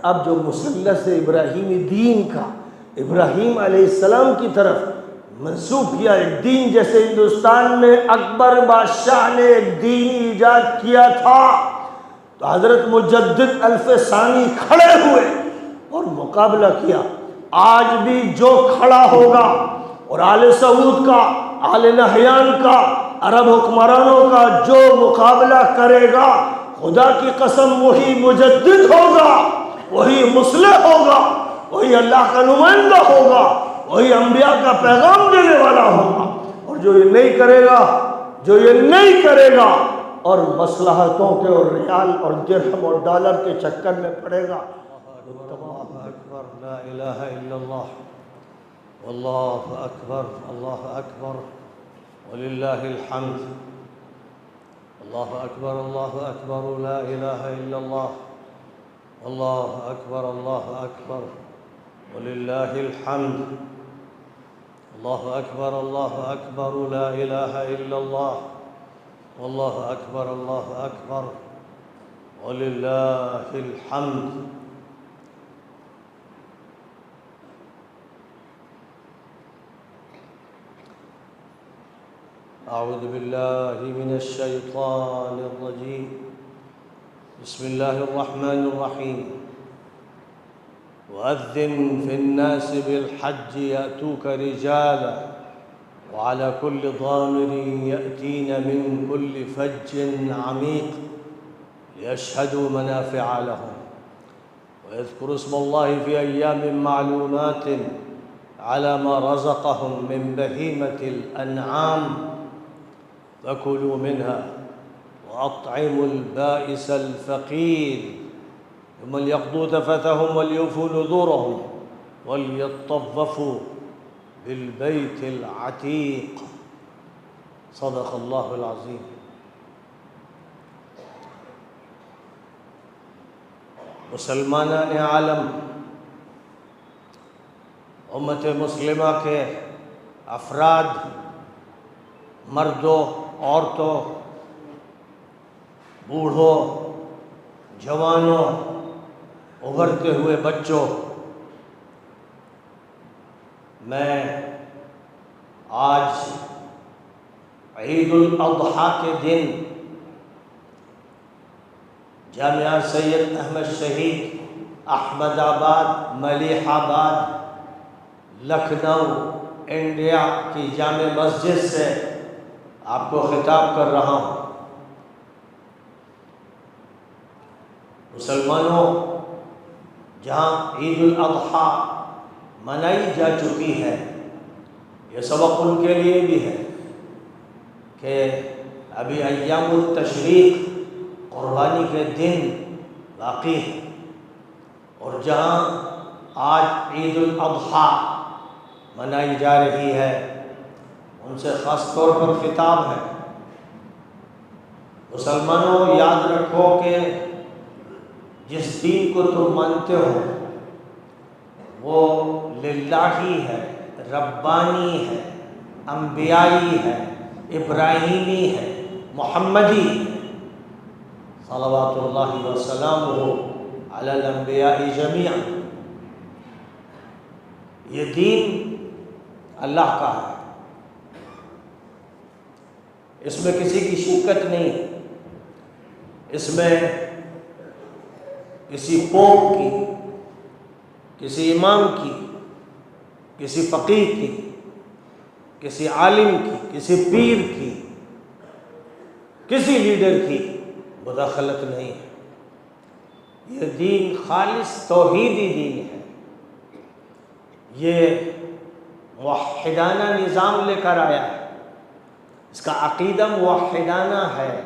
اب جو مثلث ابراہیمی دین کا ابراہیم علیہ السلام کی طرف منسوب کیا ایک دین، جیسے ہندوستان میں اکبر بادشاہ نے ایک دین ایجاد کیا تھا تو حضرت مجدد الف ثانی کھڑے ہوئے اور مقابلہ کیا۔ آج بھی جو کھڑا ہوگا اور آل سعود کا، آل نہیان کا، عرب حکمرانوں کا جو مقابلہ کرے گا، خدا کی قسم وہی مجدد ہوگا، وہی مصلح ہوگا، وہی اللہ کا نمائندہ ہوگا، وہی انبیاء کا پیغام دینے والا ہوگا۔ اور جو یہ نہیں کرے گا اور مصلحتوں کے اور ریال اور درہم اور ڈالر کے چکر میں پڑے گا۔ اللہ اکبر، لا الہ الا اللہ، واللہ اکبر، اللہ اکبر وللہ الحمد، اللہ اکبر، اللہ اکبر، لا الہ الا اللہ، اللہ اکبر، اللہ اکبر وللہ الحمد، اللہ اکبر، اللہ اکبر، لا الہ الا اللہ، واللہ اکبر، اللہ اکبر وللہ الحمد۔ اعوذ باللہ من الشیطان الرجیم، بسم اللہ الرحمن الرحیم، وَأَذِّن فِي النَّاسِ بِالْحَجِّ يَأْتُوكَ رِجَالًا وَعَلَى كُلِّ ضَامِرٍ يَأْتِينَ مِنْ كُلِّ فَجٍّ عَمِيقٍ لِيَشْهَدُوا مَنَافِعَ لَهُمْ وَيَذْكُرُوا اسْمَ اللَّهِ فِي أَيَّامٍ مَّعْلُومَاتٍ عَلَى مَا رَزَقَهُم مِّن بَهِيمَةِ الْأَنْعَامِ فَكُلُوا مِنْهَا وَأَطْعِمُوا الْبَائِسَ الْفَقِيرَ ثم ليقضوا تفثهم وليوفوا نذورهم وليطوفوا بالبيت العتيق، صدق اللہ العظیم۔ مسلمانان عالم، امت مسلمہ کے افراد، مردوں، عورتوں، بوڑھوں، جوانوں، ابھرتے ہوئے بچوں، میں آج عید الاضحیٰ کے دن جامعہ سید احمد شہید احمد آباد، ملیح آباد، لکھنؤ، انڈیا کی جامع مسجد سے آپ کو خطاب کر رہا ہوں۔ مسلمانوں، جہاں عید الاضحیٰ منائی جا چکی ہے، یہ سبق ان کے لیے بھی ہے کہ ابھی ایام التشریق، قربانی کے دن باقی ہے، اور جہاں آج عید الاضحیٰ منائی جا رہی ہے، ان سے خاص طور پر خطاب ہے۔ مسلمانوں، یاد رکھو کہ جس دین کو تم مانتے ہو وہ للہی ہے، ربانی ہے، انبیائی ہے، ابراہیمی ہے، محمدی ہے، صلوات اللہ وسلامہ علی الانبیاء جمیعا۔ یہ دین اللہ کا ہے، اس میں کسی کی شرکت نہیں ہے، اس میں کسی قوم کی، کسی امام کی، کسی فقیہ کی، کسی عالم کی، کسی پیر کی، کسی لیڈر کی مداخلت نہیں ہے۔ یہ دین خالص توحیدی دین ہے، یہ موحدانہ نظام لے کر آیا ہے، اس کا عقیدہ موحدانہ ہے،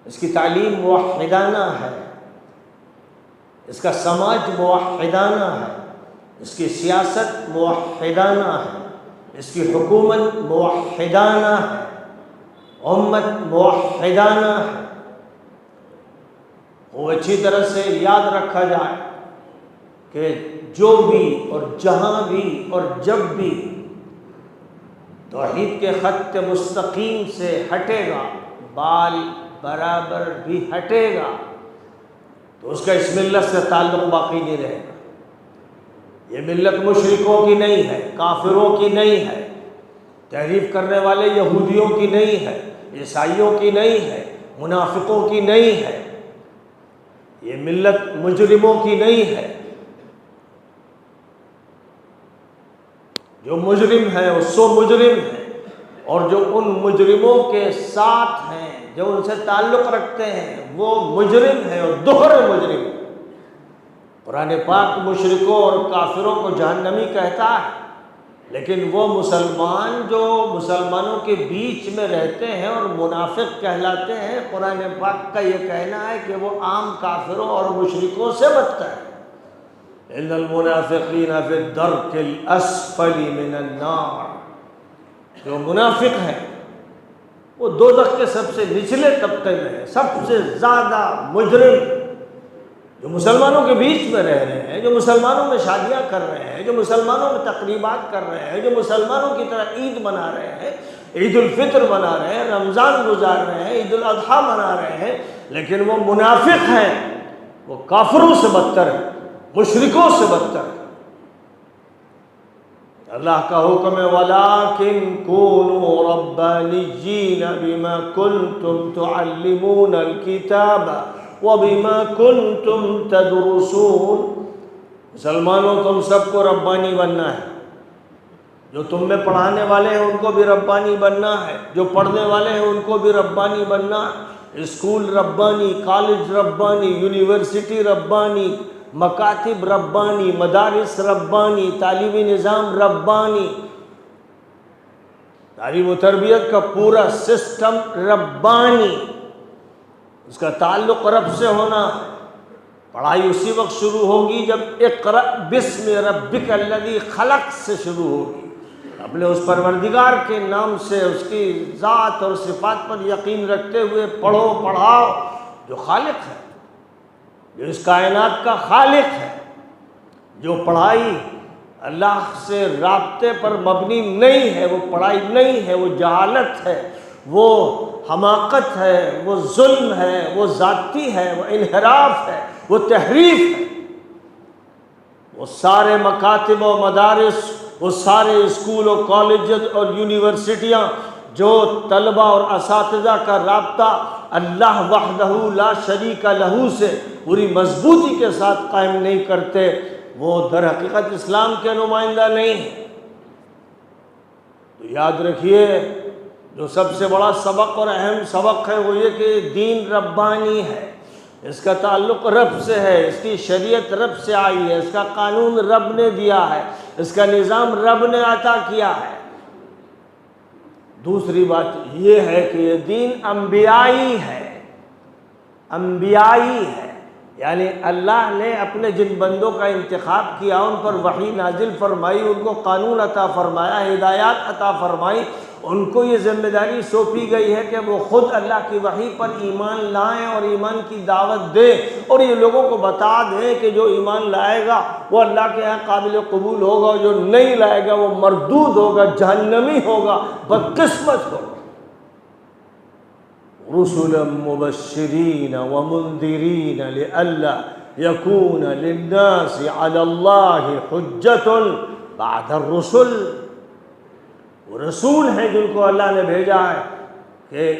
اس کی تعلیم موحدانہ ہے، اس کا سماج موحدانہ ہے، اس کی سیاست موحدانہ ہے، اس کی حکومت موحدانہ ہے، امت موحدانہ ہے۔ وہ اچھی طرح سے یاد رکھا جائے کہ جو بھی اور جہاں بھی اور جب بھی توحید کے خط مستقیم سے ہٹے گا، بال برابر بھی ہٹے گا، تو اس کا اس ملت سے تعلق باقی نہیں رہے گا۔ یہ ملت مشرکوں کی نہیں ہے، کافروں کی نہیں ہے، تحریف کرنے والے یہودیوں کی نہیں ہے، عیسائیوں کی نہیں ہے، منافقوں کی نہیں ہے، یہ ملت مجرموں کی نہیں ہے۔ جو مجرم ہے وہ سو مجرم ہے، اور جو ان مجرموں کے ساتھ ہیں، جو ان سے تعلق رکھتے ہیں، وہ مجرم ہیں اور دوہرے مجرم ہیں۔ قرآن پاک مشرکوں اور کافروں کو جہنمی کہتا ہے، لیکن وہ مسلمان جو مسلمانوں کے بیچ میں رہتے ہیں اور منافق کہلاتے ہیں، قرآن پاک کا یہ کہنا ہے کہ وہ عام کافروں اور مشرکوں سے بدتر ہے۔ ان المنافقین فی الدرک الاسفل من النار، جو منافق ہیں وہ دوزخ کے سب سے نچلے طبقے میں ہے، سب سے زیادہ مجرم۔ جو مسلمانوں کے بیچ میں رہ رہے ہیں، جو مسلمانوں میں شادیاں کر رہے ہیں، جو مسلمانوں میں تقریبات کر رہے ہیں، جو مسلمانوں کی طرح عید منا رہے ہیں، عید الفطر منا رہے ہیں، رمضان گزار رہے ہیں، عید الاضحیٰ منا رہے ہیں، لیکن وہ منافق ہیں، وہ کافروں سے بدتر ہیں، مشرکوں سے بدتر ہیں۔ اللہ کا حکم ہے وَلَٰكِن كُونُوا رَبَّانِيِّينَ بِمَا كُنتُمْ تُعَلِّمُونَ الْكِتَابَ وَبِمَا كُنتُمْ تَدْرُسُونَ۔ مسلمانوں تم سب کو ربانی بننا ہے، جو تم میں پڑھانے والے ہیں ان کو بھی ربانی بننا ہے، جو پڑھنے والے ہیں ان کو بھی ربانی بننا ہے۔ اسکول ربانی، کالج ربانی، یونیورسٹی ربانی، مکاتب ربانی، مدارس ربانی، تعلیمی نظام ربانی، تعلیم و تربیت کا پورا سسٹم ربانی، اس کا تعلق رب سے ہونا ہے۔ پڑھائی اسی وقت شروع ہوگی جب اقرأ بسم ربک الذی خلق سے شروع ہوگی، اپنے اس پروردگار کے نام سے، اس کی ذات اور صفات پر یقین رکھتے ہوئے پڑھو، پڑھاؤ، جو خالق ہے، جو اس کائنات کا خالق ہے۔ جو پڑھائی اللہ سے رابطے پر مبنی نہیں ہے، وہ پڑھائی نہیں ہے، وہ جہالت ہے، وہ حماقت ہے، وہ ظلم ہے، وہ ذاتی ہے، وہ انحراف ہے، وہ تحریف ہے۔ وہ سارے مکاتب و مدارس، وہ سارے اسکول و کالجز اور یونیورسٹیاں جو طلبہ اور اساتذہ کا رابطہ اللہ وحدہ لا شریک لہ سے پوری مضبوطی کے ساتھ قائم نہیں کرتے، وہ در حقیقت اسلام کے نمائندہ نہیں ہیں۔ تو یاد رکھیے، جو سب سے بڑا سبق اور اہم سبق ہے وہ یہ کہ دین ربانی ہے، اس کا تعلق رب سے ہے، اس کی شریعت رب سے آئی ہے، اس کا قانون رب نے دیا ہے، اس کا نظام رب نے عطا کیا ہے۔ دوسری بات یہ ہے کہ یہ دین انبیائی ہے، انبیائی ہے، یعنی اللہ نے اپنے جن بندوں کا انتخاب کیا، ان پر وحی نازل فرمائی، ان کو قانون عطا فرمایا، ہدایات عطا فرمائی، ان کو یہ ذمہ داری سونپی گئی ہے کہ وہ خود اللہ کی وحی پر ایمان لائیں اور ایمان کی دعوت دیں، اور یہ لوگوں کو بتا دیں کہ جو ایمان لائے گا وہ اللہ کے یہاں قابل قبول ہوگا، جو نہیں لائے گا وہ مردود ہوگا، جہنمی ہوگا، بدقسمت ہوگا۔ رسلا مبشرین ومنذرین لئلا یکون للناس علی اللہ حجۃ بعد الرسل۔ وہ رسول ہیں جن کو اللہ نے بھیجا ہے کہ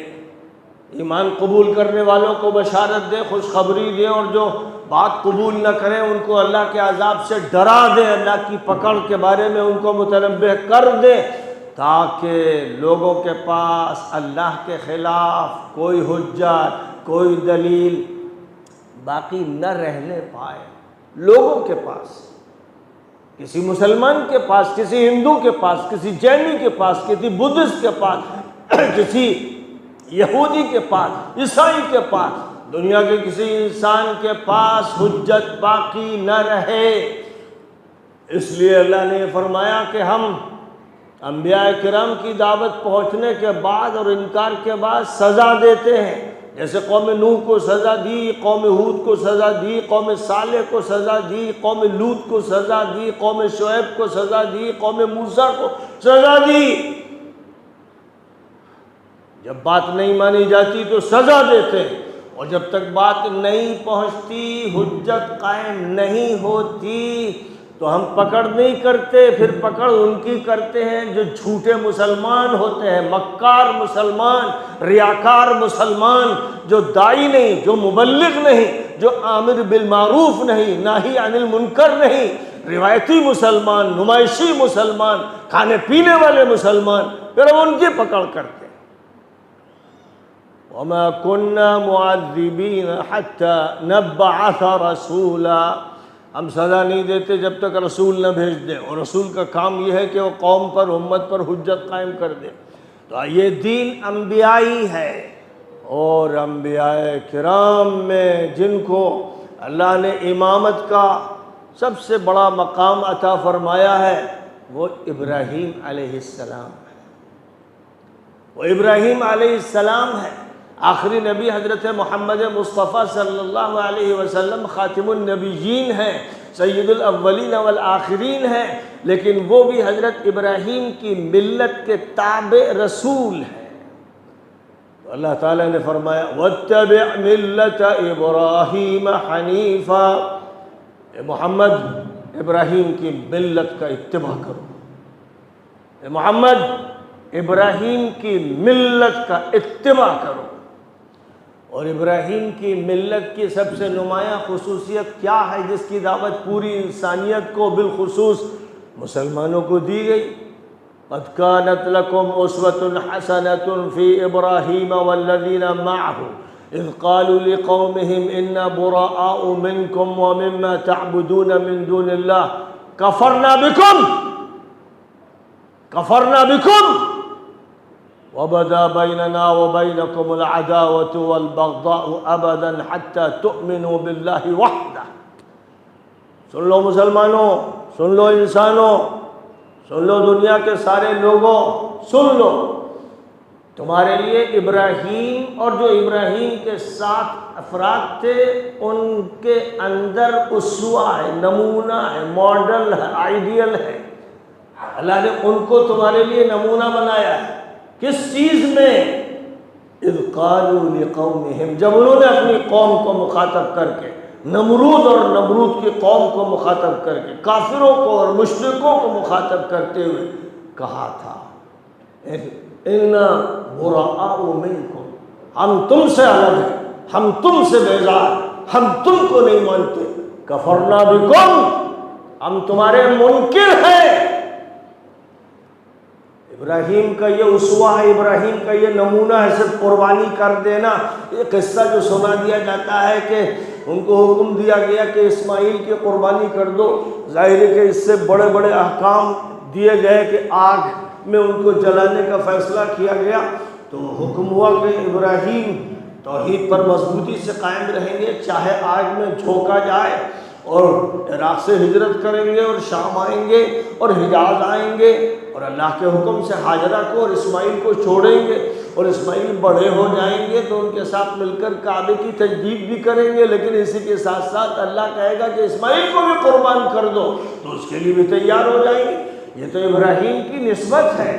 ایمان قبول کرنے والوں کو بشارت دیں، خوشخبری دیں، اور جو بات قبول نہ کریں ان کو اللہ کے عذاب سے ڈرا دیں، اللہ کی پکڑ کے بارے میں ان کو متنبہ کر دیں، تاکہ لوگوں کے پاس اللہ کے خلاف کوئی حجت، کوئی دلیل باقی نہ رہنے پائے۔ لوگوں کے پاس، کسی مسلمان کے پاس، کسی ہندو کے پاس، کسی جینی کے پاس، کسی بدھسٹ کے پاس، کسی یہودی کے پاس، عیسائی کے پاس، دنیا کے کسی انسان کے پاس حجت باقی نہ رہے۔ اس لیے اللہ نے فرمایا کہ ہم انبیاء کرام کی دعوت پہنچنے کے بعد اور انکار کے بعد سزا دیتے ہیں، جیسے قوم نوح کو سزا دی، قوم ہود کو سزا دی، قوم صالح کو سزا دی، قوم لوط کو سزا دی، قوم شعیب کو سزا دی، قوم موسیٰ کو سزا دی۔ جب بات نہیں مانی جاتی تو سزا دیتے ہیں، اور جب تک بات نہیں پہنچتی، حجت قائم نہیں ہوتی، تو ہم پکڑ نہیں کرتے، پھر پکڑ ان کی کرتے ہیں جو جھوٹے مسلمان ہوتے ہیں، مکار مسلمان، ریاکار مسلمان، جو داعی نہیں، جو مبلغ نہیں، جو آمر بالمعروف نہیں، ناہی عن المنکر نہیں، روایتی مسلمان، نمائشی مسلمان، کھانے پینے والے مسلمان، پھر ہم ان کی پکڑ کرتے ہیں۔ وَمَا كُنَّا مُعَذِّبِينَ حَتَّى نَبْعَثَ رَسُولًا، ہم سزا نہیں دیتے جب تک رسول نہ بھیج دیں، اور رسول کا کام یہ ہے کہ وہ قوم پر، امت پر حجت قائم کر دے۔ تو یہ دین انبیائی ہے، اور انبیاء کرام میں جن کو اللہ نے امامت کا سب سے بڑا مقام عطا فرمایا ہے وہ ابراہیم علیہ السلام ہے، وہ ابراہیم علیہ السلام ہے۔ آخری نبی حضرت محمد مصطفیٰ صلی اللہ علیہ وسلم خاتم النبیین ہیں، سید الاولین والآخرین ہیں، لیکن وہ بھی حضرت ابراہیم کی ملت کے تابع رسول ہیں۔ تو اللہ تعالیٰ نے فرمایا وَاتَّبِعْ مِلَّةَ إِبْرَاهِيمَ حَنِيفًا، اے محمد ابراہیم کی ملت کا اتباع کرو، اے محمد ابراہیم کی ملت کا اتباع کرو۔ اور ابراہیم کی ملت کی سب سے نمایاں خصوصیت کیا ہے جس کی دعوت پوری انسانیت کو بالخصوص مسلمانوں کو دی گئی؟ قَدْ كَانَتْ لَكُمْ أُسْوَةٌ حَسَنَةٌ فِي إِبْرَاهِيمَ وَالَّذِينَ مَعَهُ إِذْ قَالُوا لِقَوْمِهِمْ إِنَّا بُرَآءُ مِنْكُمْ وَمِمَّا تَعْبُدُونَ مِنْ دُونِ اللَّهِ كَفَرْنَا بِكُمْ وَبَدَا بَيْنَنَا وَبَيْنَكُمُ الْعَدَاوَةُ وَالْبَغْضَاءُ أَبَدًا حَتَّى تُؤْمِنُوا بِاللَّهِ وَحْدَهُ۔ سن لو مسلمانوں، سن لو انسانوں، سن لو دنیا کے سارے لوگوں، سن لو، تمہارے لیے ابراہیم اور جو ابراہیم کے ساتھ افراد تھے ان کے اندر اسوہ ہے، نمونہ ہے، ماڈل ہے، آئیڈیل ہے۔ اللہ نے ان کو تمہارے لیے نمونہ بنایا ہے۔ کس چیز میں؟ اذ قالوا لقومہم، جب انہوں نے اپنی قوم کو مخاطب کر کے، نمرود اور نمرود کی قوم کو مخاطب کر کے، کافروں کو اور مشرکوں کو مخاطب کرتے ہوئے کہا تھا اِنَّا بُرَآءُ مِنْكُمْ، ہم تم سے الگ ہیں، ہم تم سے بیزار، ہم تم کو نہیں مانتے، کفرنا بکم، ہم تمہارے منکر ہیں۔ ابراہیم کا یہ اسوہ ہے، ابراہیم کا یہ نمونہ ہے، صرف قربانی کر دینا۔ یہ قصہ جو سنا دیا جاتا ہے کہ ان کو حکم دیا گیا کہ اسماعیل کی قربانی کر دو، ظاہر ہے کہ اس سے بڑے بڑے احکام دیے گئے کہ آگ میں ان کو جلانے کا فیصلہ کیا گیا، تو حکم ہوا کہ ابراہیم توحید پر مضبوطی سے قائم رہیں گے، چاہے آگ میں جھونکا جائے، اور عراق سے ہجرت کریں گے اور شام آئیں گے اور حجاز آئیں گے، اور اللہ کے حکم سے ہاجرہ کو اور اسماعیل کو چھوڑیں گے، اور اسماعیل بڑے ہو جائیں گے تو ان کے ساتھ مل کر کعبے کی تجدید بھی کریں گے، لیکن اسی کے ساتھ ساتھ اللہ کہے گا کہ اسماعیل کو بھی قربان کر دو، تو اس کے لیے بھی تیار ہو جائیں گے۔ یہ تو ابراہیم کی نسبت ہے۔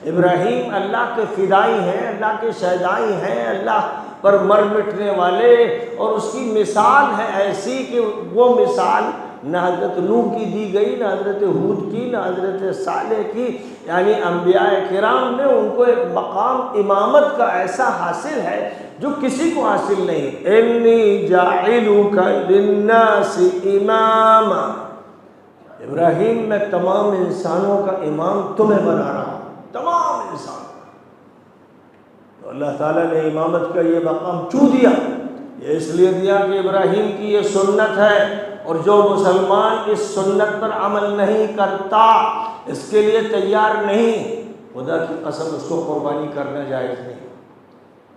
ابراہیم اللہ کے فدائی ہیں، اللہ کے شہدائی ہیں، اللہ پر مر مٹنے والے، اور اس کی مثال ہے ایسی کہ وہ مثال نہ حضرت نوح کی دی گئی، نہ حضرت ہود کی، نہ حضرت صالح کی، یعنی انبیاء کرام میں ان کو ایک مقام امامت کا ایسا حاصل ہے جو کسی کو حاصل نہیں۔ انی جاعلک للناس اماما، ابراہیم میں تمام انسانوں کا امام تمہیں بنا رہا ہوں، تمام انسان۔ تو اللہ تعالیٰ نے امامت کا یہ مقام کیوں دیا؟ یہ اس لیے دیا کہ ابراہیم کی یہ سنت ہے، اور جو مسلمان اس سنت پر عمل نہیں کرتا، اس کے لیے تیار نہیں، خدا کی قسم اس کو قربانی کرنا جائز نہیں۔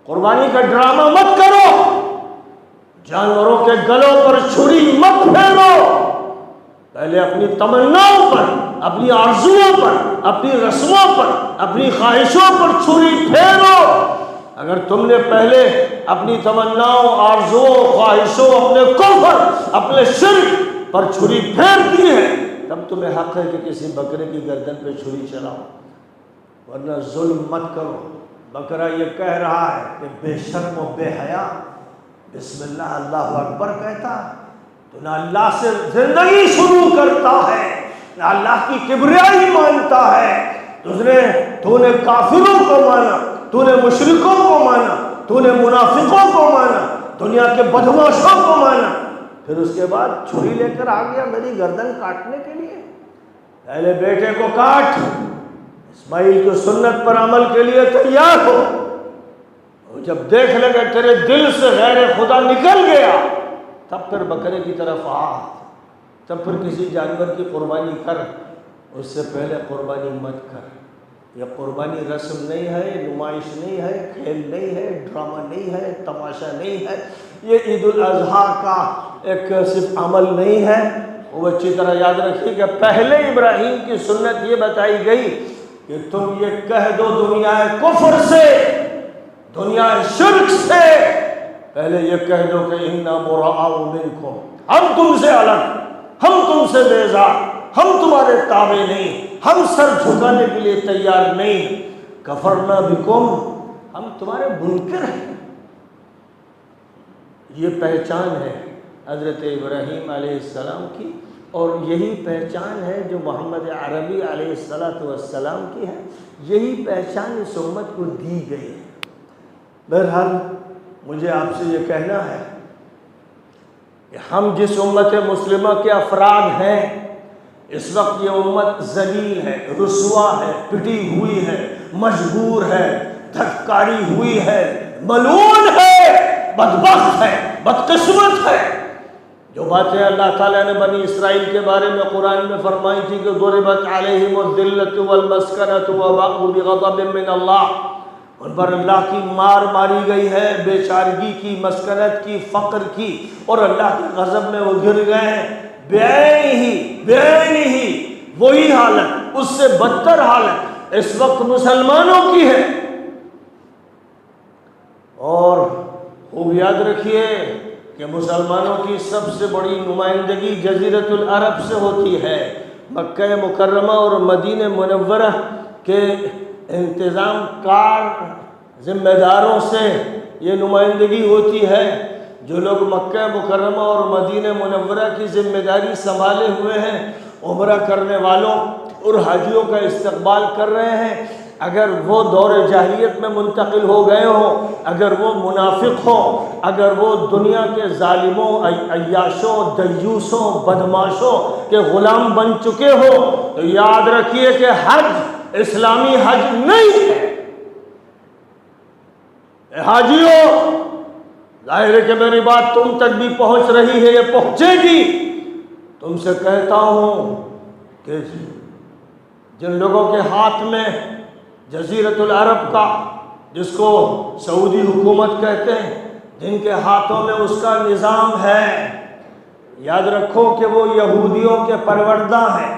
قربانی کا ڈرامہ مت کرو، جانوروں کے گلوں پر چھری مت پھیرو، پہلے اپنی تمناؤں پر، اپنی آرزوؤں پر، اپنی رسموں پر، اپنی خواہشوں پر چھری پھیرو۔ اگر تم نے پہلے اپنی تمناؤں، آرزوؤں، خواہشوں، اپنے کفر، اپنے شرک پر چھری پھیر دی ہے، تب تمہیں حق ہے کہ کسی بکرے کی گردن پہ چھری چلاؤ، ورنہ ظلم مت کرو۔ بکرا یہ کہہ رہا ہے کہ بے شرم و بے حیا بسم اللہ اللہ اکبر کہتا تو نہ اللہ سے زندگی شروع کرتا ہے نہ اللہ کی کبریائی مانتا ہے. تو نے کافروں کو مانا, تو نے مشرکوں کو مانا, تو نے منافقوں کو مانا, دنیا کے بدماشوں کو مانا, پھر اس کے بعد چھری لے کر آ گیا میری گردن کاٹنے کے لیے. پہلے بیٹے کو کاٹ, اسماعیل کی سنت پر عمل کے لیے تیار ہو. جب دیکھ لے کہ تیرے دل سے غیر خدا نکل گیا تب پھر بکرے کی طرف آ, تب پھر کسی جانور کی قربانی کر. اس سے پہلے قربانی مت کر. یہ قربانی رسم نہیں ہے, نمائش نہیں ہے, کھیل نہیں ہے, ڈرامہ نہیں ہے, تماشا نہیں ہے. یہ عید الاضحیٰ کا ایک صرف عمل نہیں ہے. وہ اچھی طرح یاد رکھیے کہ پہلے ابراہیم کی سنت یہ بتائی گئی کہ تم یہ کہہ دو دنیا کفر سے, دنیا شرک سے, پہلے یہ کہہ دو کہ انا براء منکم, ہم تم سے الگ, ہم تم سے بیزار, ہم تمہارے تابع نہیں, ہم سر جھکانے کے لیے تیار نہیں. کفرنا بکم, ہم تمہارے منکر ہیں. یہ پہچان ہے حضرت ابراہیم علیہ السلام کی, اور یہی پہچان ہے جو محمد عربی علیہ السلام کی ہے. یہی پہچان اس امت کو دی گئی ہے. بہرحال مجھے آپ سے یہ کہنا ہے کہ ہم جس امت مسلمہ کے افراد ہیں, اس وقت یہ امت ذلیل ہے, رسوا ہے, پٹی ہوئی ہے, مجبور ہے, دھکاری ہوئی ہے, ملعون ہے, بدبخت ہے, بدقسمت ہے. جو باتیں اللہ تعالیٰ نے بنی اسرائیل کے بارے میں قرآن میں فرمائی تھی کہ ضربت علیہم الذلۃ والمسکنۃ وباءوا بغضب من اللہ, ان پر اللہ کی مار ماری گئی ہے, بے چارگی کی, مسکنت کی, فقر کی, اور اللہ کے غضب میں وہ گر گئے ہیں. بعینہ وہی حالت, اس سے بدتر حالت اس وقت مسلمانوں کی ہے. اور خوب یاد رکھیے کہ مسلمانوں کی سب سے بڑی نمائندگی جزیرۃ العرب سے ہوتی ہے. مکہ مکرمہ اور مدینہ منورہ کے انتظام کار ذمہ داروں سے یہ نمائندگی ہوتی ہے. جو لوگ مکہ مکرمہ اور مدینہ منورہ کی ذمہ داری سنبھالے ہوئے ہیں, عمرہ کرنے والوں اور حاجیوں کا استقبال کر رہے ہیں, اگر وہ دور جاہلیت میں منتقل ہو گئے ہوں, اگر وہ منافق ہوں, اگر وہ دنیا کے ظالموں, عیاشوں, دیوسوں, بدماشوں کے غلام بن چکے ہوں, تو یاد رکھیے کہ حج اسلامی حج نہیں ہے. حاجیوں, ظاہر ہے کہ میری بات تم تک بھی پہنچ رہی ہے, یہ پہنچے گی. تم سے کہتا ہوں کہ جن لوگوں کے ہاتھ میں جزیرۃ العرب کا, جس کو سعودی حکومت کہتے ہیں, جن کے ہاتھوں میں اس کا نظام ہے, یاد رکھو کہ وہ یہودیوں کے پروردہ ہیں,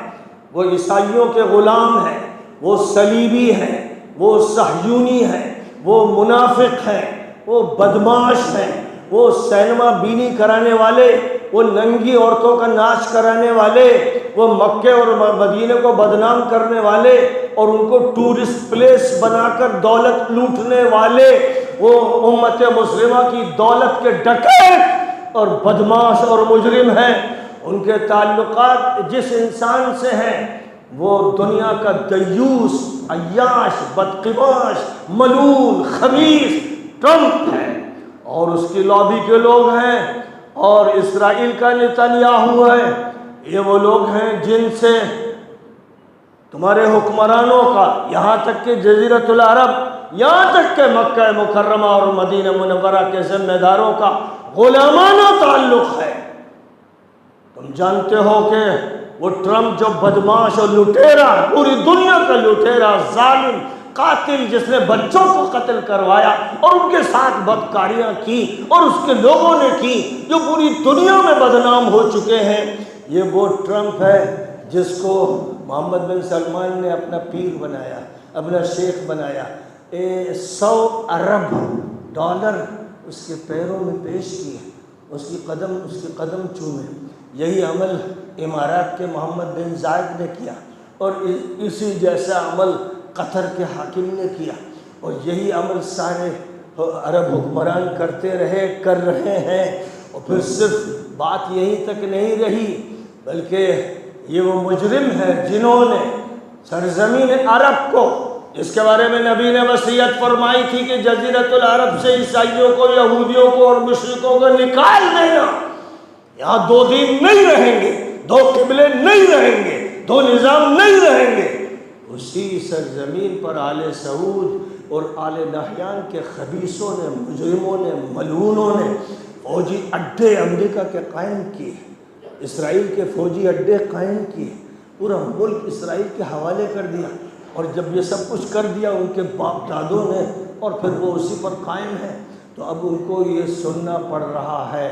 وہ عیسائیوں کے غلام ہیں, وہ صلیبی ہیں, وہ صہیونی ہیں, وہ منافق ہیں, وہ بدماش ہیں, وہ سینما بینی کرانے والے, وہ ننگی عورتوں کا ناچ کرانے والے, وہ مکے اور مدینے کو بدنام کرنے والے اور ان کو ٹورسٹ پلیس بنا کر دولت لوٹنے والے, وہ امت مسلمہ کی دولت کے ڈکیت اور بدماش اور مجرم ہیں. ان کے تعلقات جس انسان سے ہیں وہ دنیا کا دیوس, عیاش, بدقماش, ملعون, خبیث ٹرمپ ہے, اور اس کی لابی کے لوگ ہیں, اور اسرائیل کا نتنیاہو ہے. یہ وہ لوگ ہیں جن سے تمہارے حکمرانوں کا, یہاں تک کہ جزیرۃ العرب, یہاں تک کہ مکہ مکرمہ اور مدینہ منورہ کے ذمہ داروں کا غلامانہ تعلق ہے. تم جانتے ہو کہ وہ ٹرمپ جو بدماش اور لٹیرا, پوری دنیا کا لٹیرا, ظالم, قاتل, جس نے بچوں کو قتل کروایا اور ان کے ساتھ بدکاریاں کی اور اس کے لوگوں نے کی, جو پوری دنیا میں بدنام ہو چکے ہیں, یہ وہ ٹرمپ ہے جس کو محمد بن سلمان نے اپنا پیر بنایا, اپنا شیخ بنایا. 100 ارب ڈالر اس کے پیروں میں پیش کیے, اس کی قدم چومے. یہی عمل امارات کے محمد بن زائد نے کیا, اور اسی جیسا عمل قطر کے حاکم نے کیا, اور یہی عمل سارے عرب حکمران کرتے رہے، کر رہے ہیں، اور پھر صرف بات یہیں تک نہیں رہی بلکہ یہ وہ مجرم ہیں جنہوں نے سرزمین عرب کو، جس کے بارے میں نبی نے وصیت فرمائی تھی کہ جزیرۃ العرب سے عیسائیوں کو، یہودیوں کو اور مشرکوں کو نکال دینا، یہاں 2 دین نہیں رہیں گے، 2 قبلے نہیں رہیں گے، 2 نظام نہیں رہیں گے، اسی سرزمین پر آل سعود اور آل نہیان کے خبیثوں نے، مجرموں نے، ملعونوں نے فوجی اڈے امریکہ کے قائم کیے، اسرائیل کے فوجی اڈے قائم کیے، پورا ملک اسرائیل کے حوالے کر دیا، اور جب یہ سب کچھ کر دیا ان کے باپ دادوں نے، اور پھر وہ اسی پر قائم ہیں، تو اب ان کو یہ سننا پڑ رہا ہے۔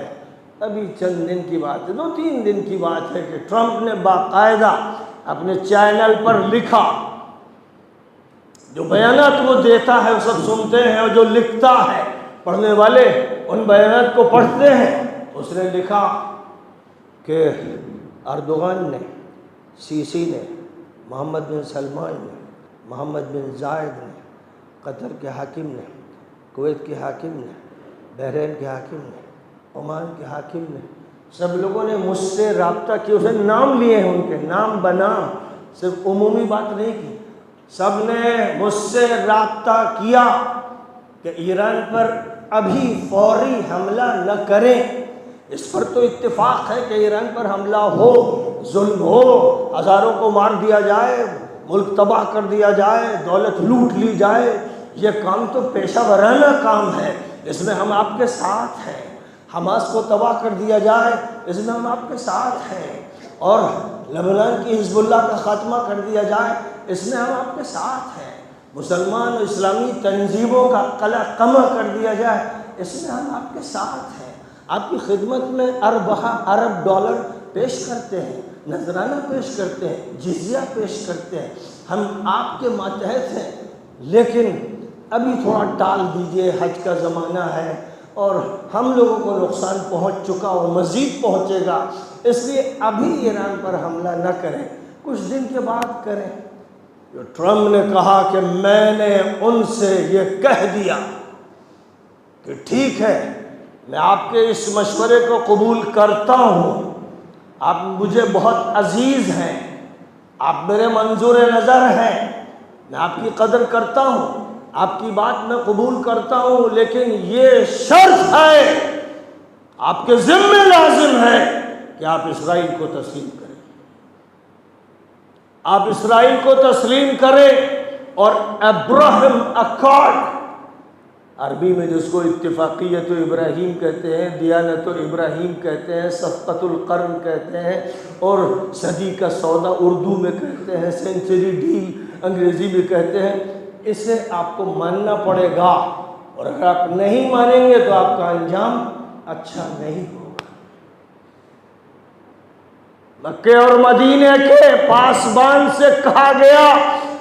ابھی چند دن کی بات ہے، 2-3 دن کی بات ہے کہ ٹرمپ نے باقاعدہ اپنے چینل پر لکھا، جو بیانات وہ دیتا ہے وہ سب سنتے ہیں، اور جو لکھتا ہے پڑھنے والے ان بیانات کو پڑھتے ہیں۔ اس نے لکھا کہ اردوغان نے، سیسی نے، محمد بن سلمان نے، محمد بن زائد نے، قطر کے حاکم نے، کویت کے حاکم نے، بحرین کے حاکم نے، عمان کے حاکم نے، سب لوگوں نے مجھ سے رابطہ کیا، اسے نام لیے ہیں، ان کے نام بنام، صرف عمومی بات نہیں کی، سب نے مجھ سے رابطہ کیا کہ ایران پر ابھی فوری حملہ نہ کریں۔ اس پر تو اتفاق ہے کہ ایران پر حملہ ہو، ظلم ہو، ہزاروں کو مار دیا جائے، ملک تباہ کر دیا جائے، دولت لوٹ لی جائے، یہ کام تو پیشہ ورانہ کام ہے، اس میں ہم آپ کے ساتھ ہیں۔ حماس کو تباہ کر دیا جائے، اس میں ہم آپ کے ساتھ ہیں، اور لبنان کی حزب اللہ کا خاتمہ کر دیا جائے، اس میں ہم آپ کے ساتھ ہیں۔ مسلمان اور اسلامی تنظیموں کا قلع قمع کر دیا جائے، اس میں ہم آپ کے ساتھ ہیں۔ آپ کی خدمت میں ارب ڈالر پیش کرتے ہیں، نذرانہ پیش کرتے ہیں، جزیہ پیش کرتے ہیں، ہم آپ کے ماتحت ہیں، لیکن ابھی تھوڑا ٹال دیجئے، حج کا زمانہ ہے اور ہم لوگوں کو نقصان پہنچ چکا اور مزید پہنچے گا، اس لیے ابھی ایران پر حملہ نہ کریں، کچھ دن کے بعد کریں۔ جو ٹرمپ نے کہا کہ میں نے ان سے یہ کہہ دیا کہ ٹھیک ہے، میں آپ کے اس مشورے کو قبول کرتا ہوں، آپ مجھے بہت عزیز ہیں، آپ میرے منظور نظر ہیں، میں آپ کی قدر کرتا ہوں، آپ کی بات میں قبول کرتا ہوں، لیکن یہ شرط ہے، آپ کے ذمہ لازم ہے کہ آپ اسرائیل کو تسلیم کریں، آپ اسرائیل کو تسلیم کریں، اور ابراہیم اکارڈ، عربی میں جس کو اتفاقیت ابراہیم کہتے ہیں، دیانت ابراہیم کہتے ہیں، صفقۃ القرن کہتے ہیں، اور صدی کا سودا اردو میں کہتے ہیں، سینچری ڈیل انگریزی میں کہتے ہیں، اسے آپ کو ماننا پڑے گا، اور اگر آپ نہیں مانیں گے تو آپ کا انجام اچھا نہیں ہوگا۔ مکے اور مدینے کے پاسبان سے کہا گیا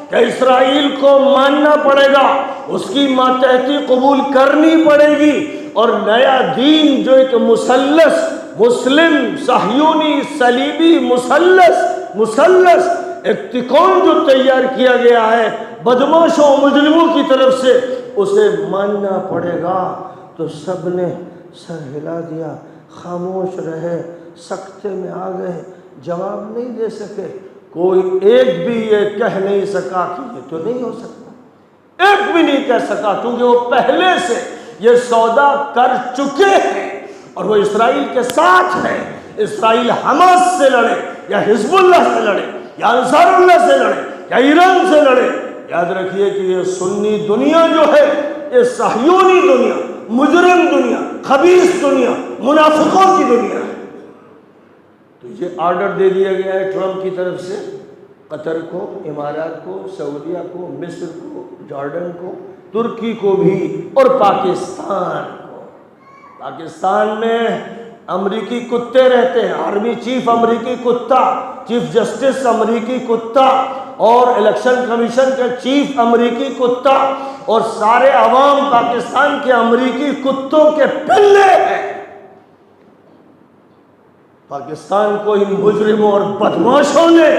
کہ اسرائیل کو ماننا پڑے گا، اس کی ماتحتی قبول کرنی پڑے گی، اور نیا دین جو ایک مثلث، مسلم، صہیونی، صلیبی مثلث ایک تکون جو تیار کیا گیا ہے بدماشوں و مجرموں کی طرف سے، اسے ماننا پڑے گا۔ تو سب نے سر ہلا دیا، خاموش رہے، سکتے میں آ گئے، جواب نہیں دے سکے، کوئی ایک بھی یہ کہہ نہیں سکا کہ یہ تو نہیں ہو سکتا، ایک بھی نہیں کہہ سکا، کیونکہ وہ پہلے سے یہ سودا کر چکے ہیں، اور وہ اسرائیل کے ساتھ ہیں۔ اسرائیل حماس سے لڑے یا حزب اللہ سے لڑے یا انصار اللہ سے لڑے یا ایران سے لڑے، یاد رکھیے کہ یہ سنی دنیا جو ہے، یہ صہیونی دنیا، مجرم دنیا، خبیث دنیا، منافقوں کی دنیا ہے۔ تو یہ آرڈر دے دیا گیا ہے ٹرمپ کی طرف سے قطر کو، امارات کو، سعودیہ کو، مصر کو، جارڈن کو، ترکی کو بھی، اور پاکستان کو۔ پاکستان میں امریکی کتے رہتے ہیں، آرمی چیف امریکی کتا، چیف جسٹس امریکی کتا، اور الیکشن کمیشن کے چیف امریکی کتا، اور سارے عوام پاکستان کے امریکی کتوں کے پلے ہیں۔ پاکستان کو ان مجرموں اور بدماشوں نے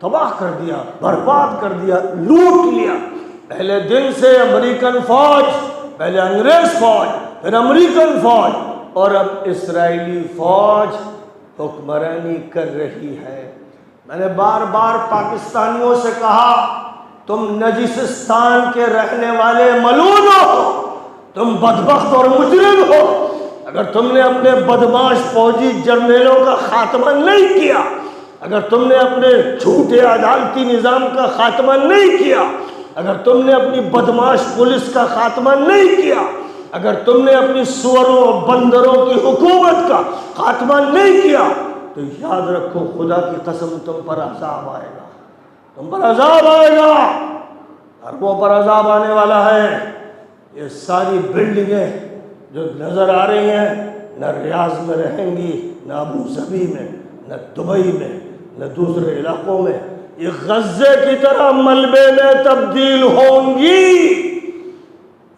تباہ کر دیا، برباد کر دیا، لوٹ لیا۔ پہلے دن سے امریکن فوج پہلے انگریز فوج، پھر امریکن فوج، اور اب اسرائیلی فوج حکمرانی کر رہی ہے۔ میں نے بار بار پاکستانیوں سے کہا تم نجسستان کے رہنے والے ملعون ہو، تم بدبخت اور مجرم ہو۔ اگر تم نے اپنے بدماش فوجی جرنیلوں کا خاتمہ نہیں کیا، اگر تم نے اپنے جھوٹے عدالتی نظام کا خاتمہ نہیں کیا، اگر تم نے اپنی بدماش پولیس کا خاتمہ نہیں کیا، اگر تم نے اپنی سوروں اور بندروں کی حکومت کا خاتمہ نہیں کیا، تو یاد رکھو خدا کی قسم تم پر عذاب آئے گا، تم پر عذاب آئے گا، عربوں پر عذاب آنے والا ہے۔ یہ ساری بلڈنگیں جو نظر آ رہی ہیں نہ ریاض میں رہیں گی، نہ ابو ظبی میں، نہ دبئی میں، نہ دوسرے علاقوں میں، یہ غزے کی طرح ملبے میں تبدیل ہوں گی۔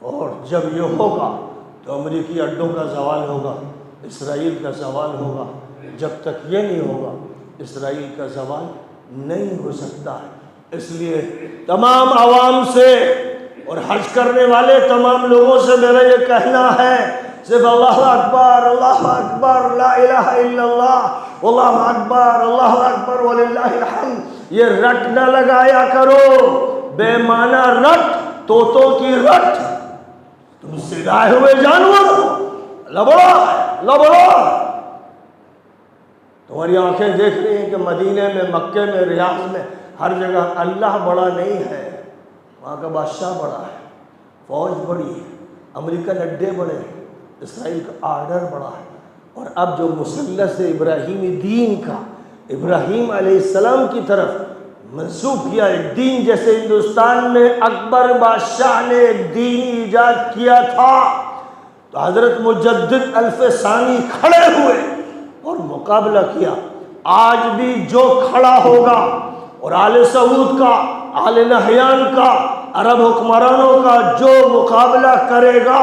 اور جب یہ ہوگا تو امریکی اڈوں کا زوال ہوگا، اسرائیل کا زوال ہوگا۔ جب تک یہ نہیں ہوگا اسرائیل کا زوال نہیں ہو سکتا ہے۔ اس لیے تمام عوام سے اور حج کرنے والے تمام لوگوں سے میرا یہ کہنا ہے، صرف اللہ اکبر لا الہ الا اللہ واللہ اکبر اللہ اکبر وللہ الحمد، یہ رٹ نہ لگایا کرو، بے معنی رٹ، طوطوں کی رٹ، تم سگائے ہوئے جانور ہو، اللہ بڑا ہے، اللہ بڑا ہے۔ تمہاری آنکھیں دیکھ رہی ہیں کہ مدینے میں، مکے میں، ریاض میں، ہر جگہ اللہ بڑا نہیں ہے، وہاں کا بادشاہ بڑا ہے، فوج بڑی ہے، امریکن اڈے بڑے ہیں، اسرائیل کا آرڈر بڑا ہے۔ اور اب جو مثلث ابراہیمی دین کا ابراہیم علیہ السلام کی طرف منسوب کیا ایک دین، جیسے ہندوستان میں اکبر بادشاہ نے ایک دین ایجاد کیا تھا، تو حضرت مجدد الف ثانی کھڑے ہوئے اور مقابلہ کیا۔ آج بھی جو کھڑا ہوگا اور آل سعود کا، آل نہیان کا، عرب حکمرانوں کا جو مقابلہ کرے گا،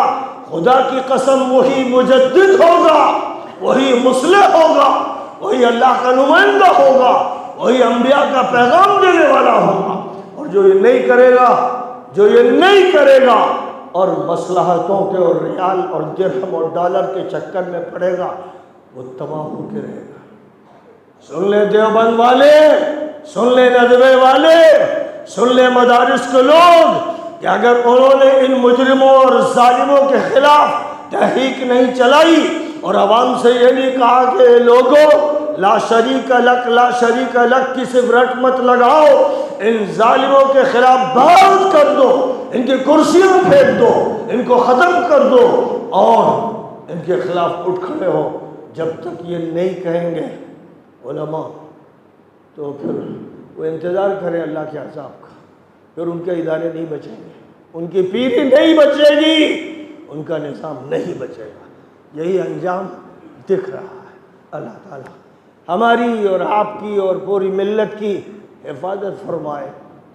خدا کی قسم وہی مجدد ہوگا، وہی مصلح ہوگا، وہی اللہ کا نمائندہ ہوگا، وہی انبیاء کا پیغام دینے والا ہوگا۔ اور جو یہ نہیں کرے گا، جو یہ نہیں کرے گا اور مصلحتوں کے اور ریال اور درہم اور ڈالر کے چکر میں پڑے گا، وہ تباہ ہو کے رہے گا۔ سن لے دیوبند والے، سن لے ندوے والے، سن لے مدارس کے لوگ، کہ اگر انہوں نے ان مجرموں اور ظالموں کے خلاف تحریک نہیں چلائی اور عوام سے یہ نہیں کہا کہ لوگوں لا شریک لک لا شریک لک کی صرف رٹ مت لگاؤ، ان ظالموں کے خلاف بغاوت کر دو، ان کی کرسیاں پھینک دو، ان کو ختم کر دو اور ان کے خلاف اٹھ کھڑے ہو، جب تک یہ نہیں کہیں گے علماء، تو پھر وہ انتظار کریں اللہ کے عذاب کا، پھر ان کے ادارے نہیں بچیں گے، ان کی پیری نہیں بچے گی، ان کا نظام نہیں بچے گا۔ یہی انجام دکھ رہا ہے۔ اللہ تعالیٰ ہماری اور آپ کی اور پوری ملت کی حفاظت فرمائے۔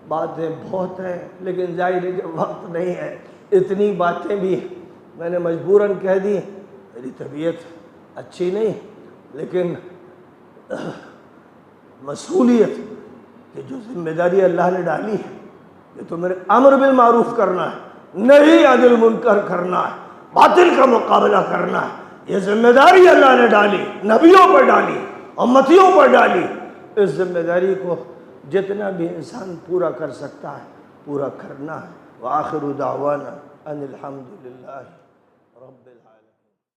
باتیں بہت ہیں لیکن ظاہر ہے کہ وقت نہیں ہے، اتنی باتیں بھی میں نے مجبوراً کہہ دی، میری طبیعت اچھی نہیں، لیکن مسئولیت کہ جو ذمہ داری اللہ نے ڈالی ہے کہ تمہیں امر بالمعروف کرنا ہے، نہیں عن المنکر کرنا ہے، باطل کا مقابلہ کرنا ہے، یہ ذمہ داری اللہ نے ڈالی، نبیوں پر ڈالی، امتیوں پر ڈالی۔ اس ذمہ داری کو جتنا بھی انسان پورا کر سکتا ہے پورا کرنا ہے۔ وآخر دعوانا ان الحمد للہ رب العالمین۔